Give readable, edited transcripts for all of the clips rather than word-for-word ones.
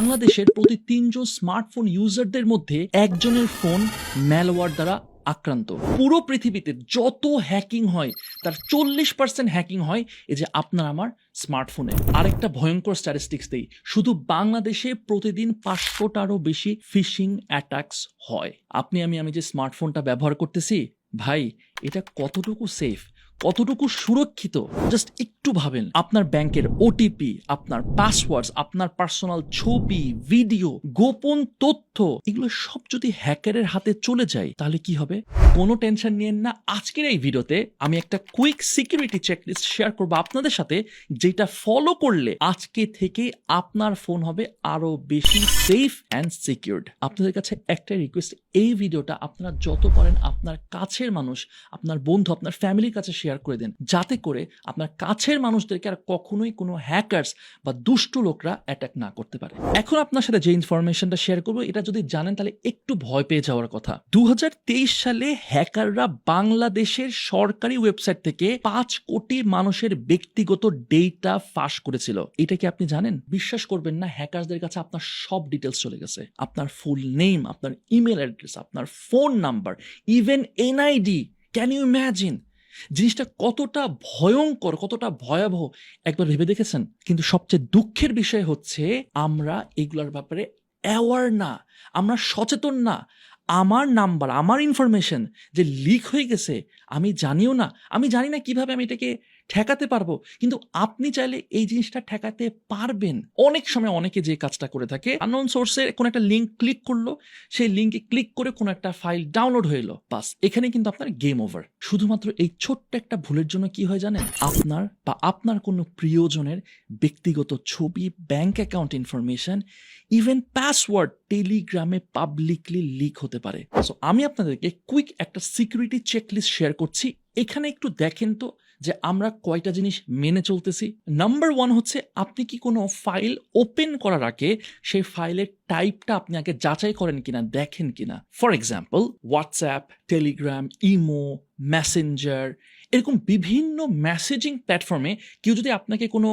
বাংলাদেশের প্রতি ৩ জন স্মার্টফোন ইউজারদের মধ্যে একজনের ফোন ম্যালওয়্যার দ্বারা আক্রান্ত। পুরো পৃথিবীতে যত হ্যাকিং হয় তার 40% হ্যাকিং হয় এই যে আপনার আমার স্মার্টফোনে। আরেকটা ভয়ঙ্কর স্ট্যাটিস্টিক্স দেই, শুধু বাংলাদেশে প্রতিদিন 500টারও বেশি ফিশিং অ্যাটাকস হয়। আমি যে স্মার্টফোনটা ব্যবহার করতেছি, ভাই এটা কতটুকু সেফ, কতটুকু সুরক্ষিত জাস্ট একটু ভাবেন। আপনার ব্যাংকের ওটিপি, আপনার পাসওয়ার্ডস, আপনার পার্সোনাল ছবি, ভিডিও, গোপন তথ্য এগুলো সব যদি হ্যাকারের হাতে চলে যায় তাহলে কি হবে? কোনো টেনশন নিয়েন না। আজকের এই ভিডিওতে আমি একটা কুইক সিকিউরিটি চেকলিস্ট শেয়ার করব আপনাদের সাথে, যেটা ফলো করলে আজকে থেকে আপনার ফোন হবে আরো বেশি সেফ অ্যান্ড সিকিউরড। আপনাদের কাছে একটা রিকোয়েস্ট, এই ভিডিওটা আপনারা যত পারেন আপনার কাছের মানুষ, আপনার বন্ধু, আপনার ফ্যামিলির কাছে শেয়ার করে দেন, যাতে করে আপনার কাছের মানুষদেরকে আর কখনোই কোনো হ্যাকারস বা দুষ্ট লোকরা অ্যাটাক না করতে পারে। এখন আপনার সাথে যে ইনফরমেশনটা শেয়ার করবো এটা যদি জানেন তাহলে একটু ভয় পেয়ে যাওয়ার কথা। 2023 সালে হ্যাকাররা বাংলাদেশের সরকারি ওয়েবসাইট থেকে 5 কোটি মানুষের ব্যক্তিগত ডেটা ফাঁস করেছিল। এটা কি আপনি জানেন? বিশ্বাস করবেন না, হ্যাকারদের কাছে আপনার সব ডিটেলস চলে গেছে। আপনার ফুল নেম, আপনার ইমেল অ্যাড্রেস, আপনার phone number, even NID. Can you imagine জিনিসটা কতটা ভয়ঙ্কর, কতটা ভয়াবহ একবার ভেবে দেখেছেন? কিন্তু সবচেয়ে দুঃখের বিষয় হচ্ছে আমরা এগুলোর ব্যাপারে অ্যাওয়ার না, আমরা সচেতন না। আমার নাম্বার, আমার ইনফরমেশন যে লিক হয়ে গেছে আমি জানিও না, আমি জানি না কিভাবে আমি এটাকে ঠেকাতে পারবো। কিন্তু আপনি চাইলে এই জিনিসটা ঠেকাতে পারবেন। অনেক সময় অনেকে যে কাজটা করে থাকে, আননোন সোর্সে কোনো একটা লিঙ্ক ক্লিক করলো, সেই লিঙ্কে ক্লিক করে কোনো একটা ফাইল ডাউনলোড হয়ে এলো, বাস এখানে কিন্তু আপনার গেম ওভার। শুধুমাত্র এই ছোট্ট একটা ভুলের জন্য কি হয় জানেন? আপনার বা আপনার কোনো প্রিয়জনের ব্যক্তিগত ছবি, bank account information, even password টেলিগ্রামে পাবলিকলি লিক হতে পারে। সো আমি আপনাদেরকে কুইক একটা সিকিউরিটি চেকলিস্ট শেয়ার করছি। এখানে একটু দেখেন তো যে আমরা কয়টা জিনিস মেনে চলতেছি। নাম্বার 1 হচ্ছে, আপনি কি কোনো ফাইল ওপেন করার আগে সেই ফাইলের টাইপটা আপনি আগে যাচাই করেন কিনা, দেখেন কিনা। For example, WhatsApp, Telegram, imo, Messenger, এরকম বিভিন্ন মেসেজিং প্ল্যাটফর্মে কেউ যদি আপনাকে কোনো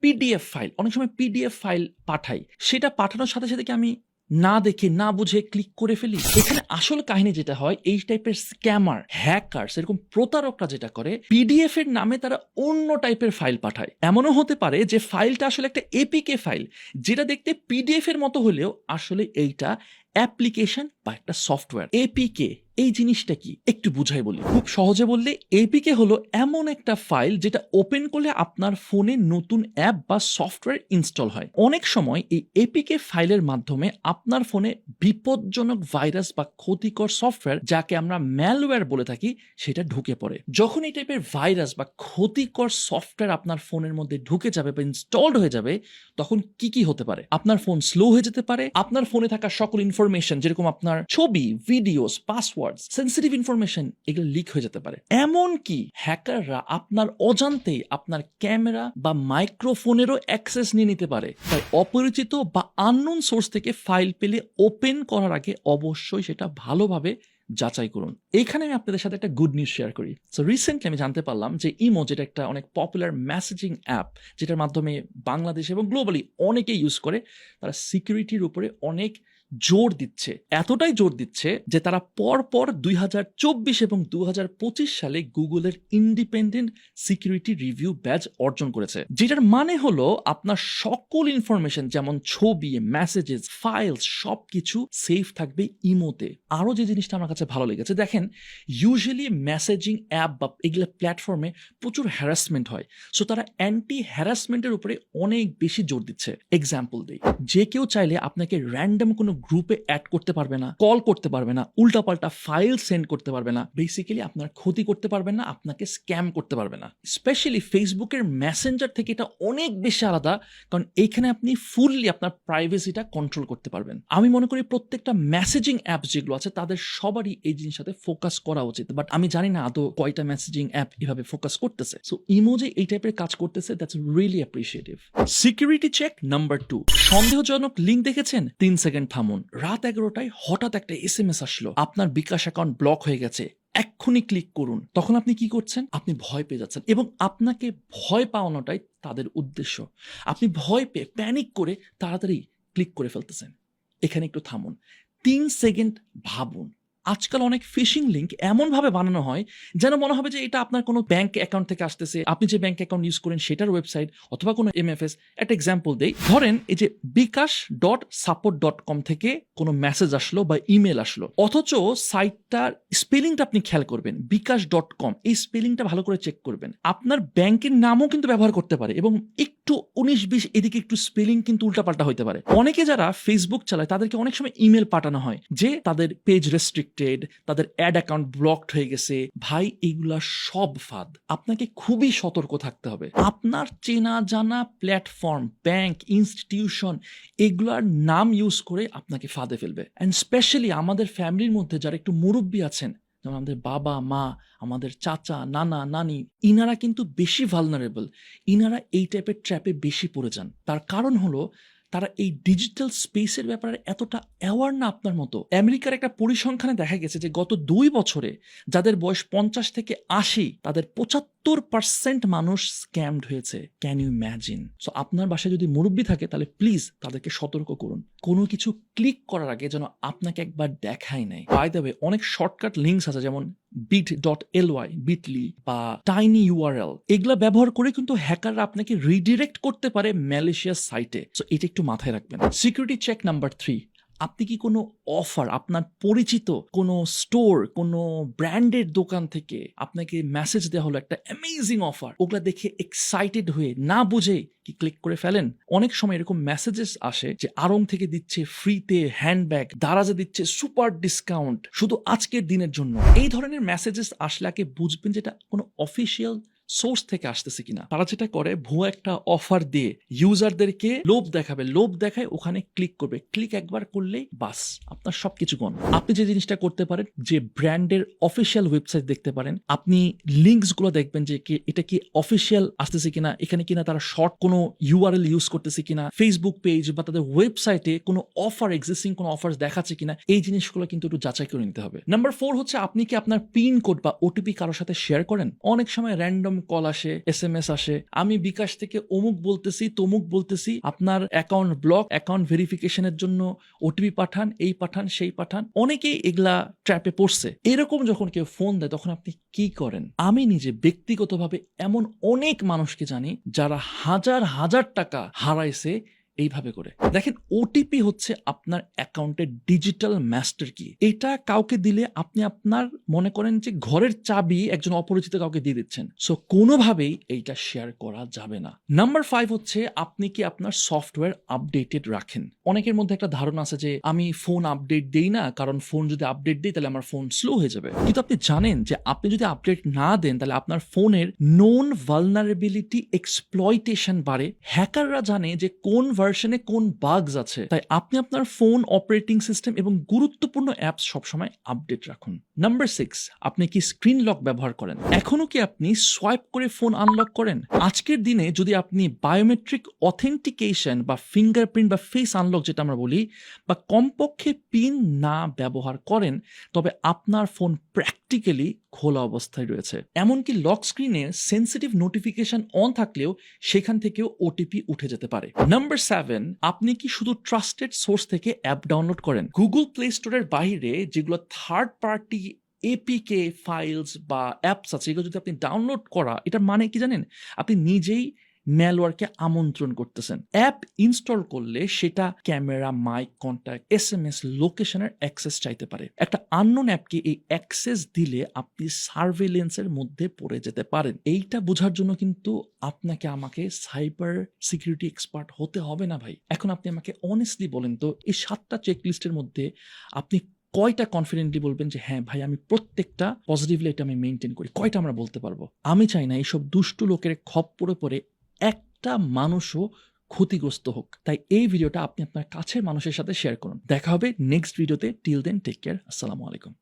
পিডিএফ ফাইল, অনেক সময় পিডিএফ ফাইল পাঠাই, সেটা পাঠানোর সাথে সাথে কি আমি না দেখে না বুঝে ক্লিক করে ফেলি? এখানে আসল কাহিনী যেটা হয়, এই টাইপের স্ক্যামার, হ্যাকারস, এরকম প্রতারকরা যেটা করে, পিডিএফ এর নামে তারা অন্য টাইপের ফাইল পাঠায়। এমনও হতে পারে যে ফাইলটা আসলে একটা এপিকে ফাইল, যেটা দেখতে পিডিএফ এর মতো হলেও আসলে এইটা অ্যাপ্লিকেশন বা একটা সফটওয়্যার। এপিকে এই জিনিসটা কি একটু বুঝাই বলি। খুব সহজে বললে, এপিকে হলো এমন একটা ফাইল যেটা ওপেন করলে আপনার ফোনে নতুন অ্যাপ বা সফটওয়্যার ইনস্টল হয়। অনেক সময় এই এপিকে ফাইলের মাধ্যমে আপনার ফোনে বিপজ্জনক ভাইরাস বা ক্ষতিকর সফটওয়্যার, যাকে আমরা ম্যালওয়্যার বলে থাকি, সেটা ঢুকে পড়ে। যখন এই টাইপের ভাইরাস বা ক্ষতিকর সফটওয়্যার আপনার ফোনের মধ্যে ঢুকে যাবে বা ইনস্টলড হয়ে যাবে, তখন কি হতে পারে? আপনার ফোন স্লো হয়ে যেতে পারে, আপনার ফোনে থাকা সকল ইনফরমেশন যেরকম আপনার ছবি, ভিডিওস, পাসওয়ার্ড, সেন্সিটিভ ইনফরমেশন এগুলো লিক হয়ে যেতে পারে। এমন কি হ্যাকাররা আপনার অজান্তেই আপনার ক্যামেরা বা মাইক্রোফোনেরও অ্যাক্সেস নিয়ে নিতে পারে। তাই অপরিচিত বা আননোন সোর্স থেকে ফাইল পেলে ওপেন করার আগে অবশ্যই সেটা ভালোভাবে যাচাই করুন। এইখানে আমি আপনাদের সাথে একটা গুড নিউজ শেয়ার করি। সো রিসেন্টলি আমি জানতে পারলাম যে ইমো, যেটা একটা অনেক পপুলার মেসেজিং অ্যাপ, যেটার মাধ্যমে বাংলাদেশ এবং গ্লোবালি অনেকে ইউজ করে, তারা সিকিউরিটির উপরে অনেক জোর দিচ্ছে। এতটাই জোর দিচ্ছে যে তারা পরপর 2024 এবং 2025 সালে গুগলের ইন্ডিপেন্ডেন্ট সিকিউরিটি রিভিউ ব্যাজ অর্জন করেছে, যেটার মানে হলো আপনার সকল ইনফরমেশন যেমন ছবি, মেসেজেস, ফাইলস সবকিছু সেফ থাকবে ইমোতে। আরো যে জিনিসটা আমার কাছে ভালো লেগেছে, দেখেন ইউজুয়ালি মেসেজিং অ্যাপ বা এগুলো প্ল্যাটফর্মে প্রচুর হ্যারাসমেন্ট হয়। সো তারা অ্যান্টি হ্যারাসমেন্টের উপরে অনেক বেশি জোর দিচ্ছে। এক্সাম্পল দিই, যে কেউ চাইলে আপনাকে র্যান্ডম কোনো গ্রুপে অ্যাড করতে পারবে না, কল করতে পারবে না, উল্টাপাল্টা ফাইল সেন্ড করতে পারবে না, বেসিক্যালি আপনার ক্ষতি করতে পারবে না, আপনাকে স্ক্যাম করতে পারবে না। স্পেশালি ফেসবুকের মেসেঞ্জার থেকে এটা অনেক বেশি আলাদা, কারণ এইখানে আপনি ফুললি আপনার প্রাইভেসিটা কন্ট্রোল করতে পারবেন। আমি মনে করি প্রত্যেকটা মেসেজিং অ্যাপ যেগুলো আছে তাদের সবারই এই জিনিসটাতে ফোকাস করা উচিত, বাট আমি জানি না আদৌ কয়টা মেসেজিং অ্যাপ এভাবে ফোকাস করতেছে। সো ইমো যে এই টাইপের কাজ করতেছে, that's really appreciative. Security check number 2, সন্দেহজনক লিঙ্ক দেখেছেন, 3 সেকেন্ড থামুন। রাত 11টায় হঠাৎ একটা এসএমএস আসলো, আপনার বিকাশ অ্যাকাউন্ট ব্লক হয়ে গেছে, এক্ষুনি ক্লিক করুন। তখন আপনি কি করছেন? আপনি ভয় পেয়ে যাচ্ছেন, এবং আপনাকে ভয় পাওয়ানোটাই তাদের উদ্দেশ্য। আপনি ভয় পেয়ে প্যানিক করে তাড়াতাড়ি ক্লিক করে ফেলতেছেন। এখানে একটু থামুন, 3 সেকেন্ড ভাবুন। আজকাল অনেক ফিশিং লিঙ্ক এমনভাবে বানানো হয় যেন মনে হবে যে এটা আপনার কোনো ব্যাংক অ্যাকাউন্ট থেকে আসতেছে, আপনি যে ব্যাংক অ্যাকাউন্ট ইউজ করেন সেটার ওয়েবসাইট অথবা কোনো এমএফএস। একটা এক্সাম্পল দেই, ধরেন এই যে bikash.support.com থেকে কোনো মেসেজ আসলো বা ইমেল আসলো, অথচ সাইটটার স্পেলিংটা আপনি খেয়াল করবেন, bikash.com, এই স্পেলিংটা ভালো করে চেক করবেন। আপনার ব্যাংকের নামও কিন্তু ব্যবহার করতে পারে এবং একটু 19-20 এদিকে একটু স্পেলিং কিন্তু উল্টাপাল্টা হইতে পারে। অনেকে যারা ফেসবুক চালায় তাদেরকে অনেক সময় ইমেল পাঠানো হয় যে তাদের পেজ রেস্ট্রিক্টেড, তাদের অ্যাড অ্যাকাউন্ট ব্লকড হয়ে গেছে। ভাই, এগুলা সব ফাঁদ। আপনাকে খুবই সতর্ক থাকতে হবে। আপনার চেনা জানা প্ল্যাটফর্ম, ব্যাংক, ইনস্টিটিউশন, এগুলার নাম ইউজ করে আপনাকে ফাঁদে ফেলবে। অ্যান্ড স্পেশালি আমাদের ফ্যামিলির মধ্যে যারা একটু মুরব্বী আছেন, যেমন আমাদের বাবা মা, আমাদের চাচা, নানা, নানি, ইনারা কিন্তু বেশি ভালনারেবল। ইনারা এই টাইপের ট্র্যাপে বেশি পড়ে যান। তার কারণ হলো তারা এই ডিজিটাল স্পেসের ব্যাপারে এতটা অ্যাওয়ার না আপনার মতো। আমেরিকার একটা পরিসংখ্যানে দেখা গেছে যে গত 2 বছরে যাদের বয়স 50 থেকে 80, তাদের 75% মানুষ স্ক্যামড হয়েছে। Can you imagine? সো আপনার বাসায় যদি মুরব্বী থাকে তাহলে প্লিজ তাদেরকে সতর্ক করুন, কোনো কিছু ক্লিক করার আগে যেন আপনাকে একবার দেখাই নাই। বাই দ্য ওয়ে, অনেক শর্টকাট লিঙ্কস আছে, যেমন bit.ly, bitly বা tinyurl, এগুলা ব্যবহার করে কিন্তু হ্যাকাররা আপনাকে রিডিরেক্ট করতে পারে ম্যালিশিয়াস সাইটে। সো এটা একটু মাথায় রাখবেন। সিকিউরিটি চেক নাম্বার 3, আপনি কি কোনো অফার, আপনার পরিচিত কোনো স্টোর, কোনো ব্র্যান্ডের দোকান থেকে আপনাকে মেসেজ দেওয়া হলো একটা অ্যামেজিং অফার, ওগুলা দেখে এক্সাইটেড হয়ে না বুঝে কি ক্লিক করে ফেলেন? অনেক সময় এরকম মেসেজেস আসে যে আরং থেকে দিচ্ছে ফ্রিতে হ্যান্ডব্যাগ, দারাজে দিচ্ছে সুপার ডিসকাউন্ট শুধু আজকের দিনের জন্য। এই ধরনের মেসেজেস আসলে আগে বুঝবেন যে এটা কোনো অফিসিয়াল সোর্স থেকে আসতেছে কিনা। তারা যেটা করে, ভুয়া একটা অফার দিয়ে ইউজারদেরকে লোভ দেখাবে, লোভ দেখায় ওখানে ক্লিক করবে। ক্লিক একবার করলেই বাস, আপনার সবকিছু গন। আপনি যে জিনিসটা করতে পারেন, যে ব্র্যান্ডের অফিসিয়াল ওয়েবসাইট দেখতে পারেন, আপনি লিঙ্কস গুলো দেখবেন যে এটা কি অফিসিয়াল আসতেছে কিনা, এখানে কিনা তারা শর্ট কোনো ইউআরএল ইউজ করতেছে কিনা, ফেসবুক পেজ বা তাদের ওয়েবসাইটে কোনো অফার, এক্সিস্টিং কোনো অফার দেখাচ্ছে কিনা, এই জিনিসগুলো কিন্তু একটু যাচাই করে নিতে হবে। নাম্বার 4 হচ্ছে, আপনি কি আপনার পিন কোড বা ওটিপি কারোর সাথে শেয়ার করেন? অনেক সময় র্যান্ডম কল আসে, এসএমএস আসে, আমি বিকাশ থেকে অমুক বলতেছি, তমুক বলতেছি, আপনার অ্যাকাউন্ট ব্লক, অ্যাকাউন্ট ভেরিফিকেশনের জন্য ওটিপি পাঠান, এই পাঠান, সেই পাঠান। অনেকেই এগুলা ট্র্যাপে পড়ছে। এরকম যখন কেউ ফোন দেয় তখন আপনি কি করেন? আমি নিজে ব্যক্তিগতভাবে এমন অনেক মানুষকে জানি যারা হাজার হাজার টাকা হারাইছে এইভাবে করে। দেখেন, ওটিপি হচ্ছে আপনার অ্যাকাউন্টের ডিজিটাল মাস্টার কি। এটা কাউকে দিলে আপনি আপনার মনে করেন যে ঘরের চাবি একজন অপরিচিত কাউকে দিয়ে দিচ্ছেন। সো কোনোভাবেই এইটা শেয়ার করা যাবে না। নাম্বার 5 হচ্ছে, আপনি কি আপনার সফটওয়্যার আপডেটেড রাখেন? অনেকের মধ্যে একটা ধারণা আছে যে আমি ফোন আপডেট দেই না, কারণ ফোন যদি আপডেট দিই তাহলে আমার ফোন স্লো হয়ে যাবে। কিন্তু আপনি জানেন যে আপনি যদি আপডেট না দেন তাহলে আপনার ফোনের নোন ভালনারেবিলিটি এক্সপ্লয়টেশন বাড়ে। হ্যাকাররা জানে যে কোন ভার্সনে কোন বাগস আছে, তাই আপনি আপনার ফোন, অপারেটিং সিস্টেম এবং গুরুত্বপূর্ণ অ্যাপস সবসময় আপডেট রাখুন। নাম্বার 6, আপনি কি স্ক্রিন লক ব্যবহার করেন? এখনো কি আপনি সোয়াইপ করে ফোন আনলক করেন? আজকের দিনে যদি আপনি বায়োমেট্রিক অথেন্টিকেশন বা ফিঙ্গারপ্রিন্ট বা ফেস আনলক যেটা আমরা বলি, বা কমপক্ষে পিন না ব্যবহার করেন, তবে আপনার ফোন প্র্যাকটিক্যালি খোলা অবস্থায় রয়েছে। এমনকি লক স্ক্রিনে সেন্সিটিভ নোটিফিকেশন অন থাকলেও সেখান থেকেও ওটিপি উঠে যেতে পারে। নাম্বার 7, আপনি কি শুধু ট্রাস্টেড সোর্স থেকে অ্যাপ ডাউনলোড করেন? গুগল প্লে স্টোরের বাইরে যেগুলো থার্ড পার্টি এপিকে ফাইলস বা অ্যাপস আছে, এগুলো যদি আপনি ডাউনলোড করা, এটার মানে কি জানেন? আপনি নিজেই ম্যালওয়্যারকে আমন্ত্রণ করতেছেন। অ্যাপ ইনস্টল করলে সেটা ক্যামেরা, মাইক, কন্ট্যাক্ট, এসএমএস, লোকেশনের অ্যাক্সেস চাইতে পারে। একটা আননোন অ্যাপকে এই অ্যাক্সেস দিলে আপনি সার্ভেলেন্সের মধ্যে পড়ে যেতে পারেন। এইটা বোঝার জন্য কিন্তু আপনাকে আমাকে সাইবার সিকিউরিটি এক্সপার্ট হতে হবে না ভাই। এখন আপনি আমাকে অনেস্টলি বলেন তো, এই 7টা চেকলিস্টের মধ্যে আপনি কয়টা কনফিডেন্টলি বলবেন যে হ্যাঁ ভাই, আমি প্রত্যেকটা পজিটিভলি এটা আমি মেনটেন করি? কয়টা আমরা বলতে পারবো? আমি চাই না এইসব দুষ্টু লোকের খপ্পরে পড়ে একটা মানুষও ক্ষতিগ্রস্ত হোক। তাই এই ভিডিওটা আপনি আপনার কাছের মানুষের সাথে শেয়ার করুন। দেখা হবে নেক্সট ভিডিওতে। Till then, take care. আসসালামু আলাইকুম।